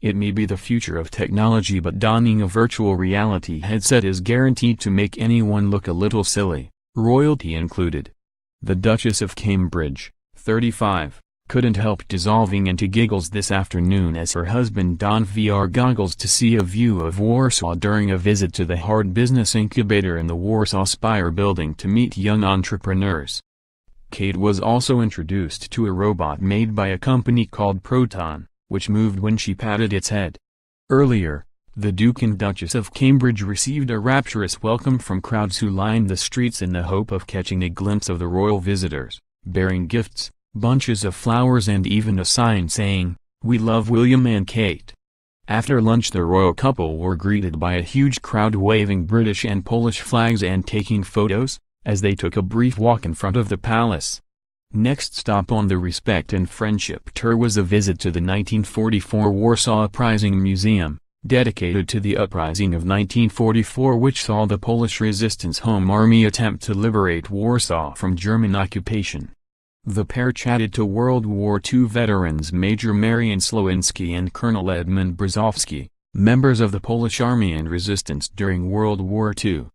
It may be the future of technology, but donning a virtual reality headset is guaranteed to make anyone look a little silly, royalty included. The Duchess of Cambridge, 35, couldn't help dissolving into giggles this afternoon as her husband donned VR goggles to see a view of Warsaw during a visit to the Hard Business Incubator in the Warsaw Spire building to meet young entrepreneurs. Kate was also introduced to a robot made by a company called Proton, which moved when she patted its head. Earlier, the Duke and Duchess of Cambridge received a rapturous welcome from crowds who lined the streets in the hope of catching a glimpse of the royal visitors, bearing gifts, bunches of flowers and even a sign saying, "We love William and Kate." After lunch the royal couple were greeted by a huge crowd waving British and Polish flags and taking photos, as they took a brief walk in front of the palace. Next stop on the Respect and Friendship tour was a visit to the 1944 Warsaw Uprising Museum, dedicated to the uprising of 1944, which saw the Polish Resistance Home Army attempt to liberate Warsaw from German occupation. The pair chatted to World War II veterans Major Marian Slowinski and Colonel Edmund Brzozowski, members of the Polish Army and Resistance during World War II.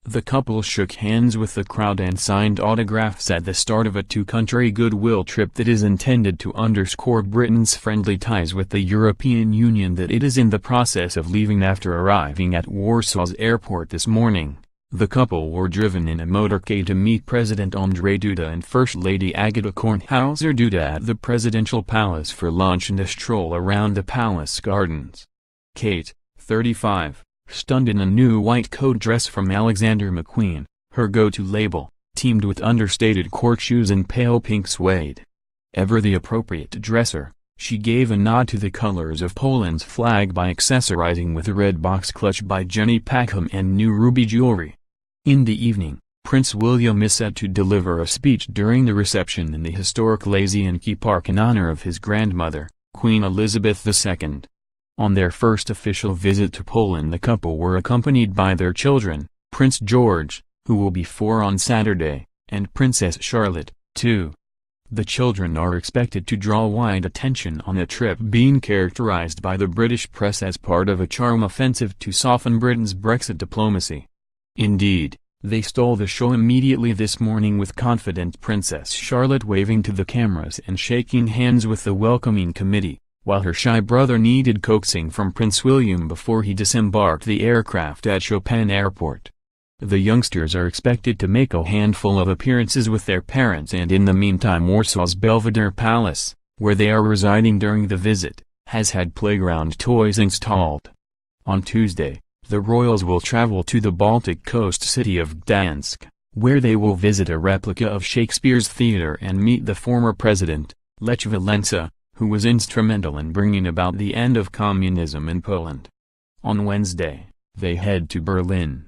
The couple shook hands with the crowd and signed autographs at the start of a two-country goodwill trip that is intended to underscore Britain's friendly ties with the European Union that it is in the process of leaving. After arriving at Warsaw's airport this morning, the couple were driven in a motorcade to meet President Andrzej Duda and First Lady Agata Kornhauser-Duda at the presidential palace for lunch and a stroll around the palace gardens. Kate, 35, stunned in a new white coat dress from Alexander McQueen, her go-to label, teamed with understated court shoes and pale pink suede. Ever the appropriate dresser, she gave a nod to the colors of Poland's flag by accessorizing with a red box clutch by Jenny Packham and new ruby jewelry. In the evening, Prince William is set to deliver a speech during the reception in the historic Lasienki Park in honor of his grandmother, Queen Elizabeth II. On their first official visit to Poland the couple were accompanied by their children, Prince George, who will be 4 on Saturday, and Princess Charlotte, 2. The children are expected to draw wide attention on a trip being characterized by the British press as part of a charm offensive to soften Britain's Brexit diplomacy. Indeed, they stole the show immediately this morning with confident Princess Charlotte waving to the cameras and shaking hands with the welcoming committee, while her shy brother needed coaxing from Prince William before he disembarked the aircraft at Chopin Airport. The youngsters are expected to make a handful of appearances with their parents, and in the meantime Warsaw's Belvedere Palace, where they are residing during the visit, has had playground toys installed. On Tuesday, the royals will travel to the Baltic coast city of Gdansk, where they will visit a replica of Shakespeare's theater and meet the former president, Lech Wałęsa, who was instrumental in bringing about the end of communism in Poland. On Wednesday, they head to Berlin.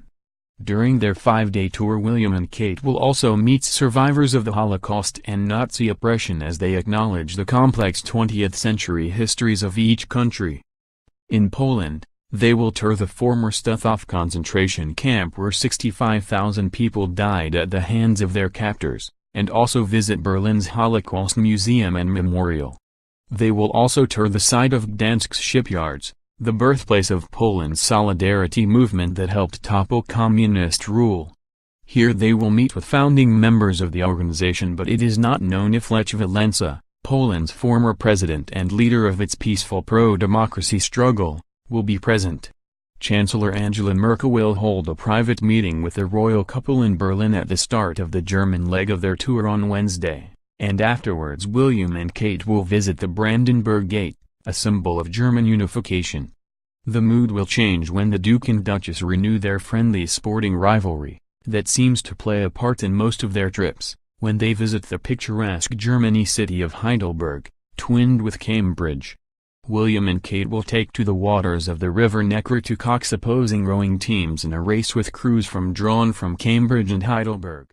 During their 5-day tour William and Kate will also meet survivors of the Holocaust and Nazi oppression as they acknowledge the complex 20th-century histories of each country. In Poland, they will tour the former Stutthof concentration camp where 65,000 people died at the hands of their captors, and also visit Berlin's Holocaust Museum and Memorial. They will also tour the site of Gdansk's Shipyards, the birthplace of Poland's solidarity movement that helped topple communist rule. Here they will meet with founding members of the organization, but it is not known if Lech Wałęsa, Poland's former president and leader of its peaceful pro-democracy struggle, will be present. Chancellor Angela Merkel will hold a private meeting with the royal couple in Berlin at the start of the German leg of their tour on Wednesday, and afterwards William and Kate will visit the Brandenburg Gate, a symbol of German unification. The mood will change when the Duke and Duchess renew their friendly sporting rivalry, that seems to play a part in most of their trips, when they visit the picturesque Germany city of Heidelberg, twinned with Cambridge. William and Kate will take to the waters of the River Neckar to cox opposing rowing teams in a race with crews drawn from Cambridge and Heidelberg.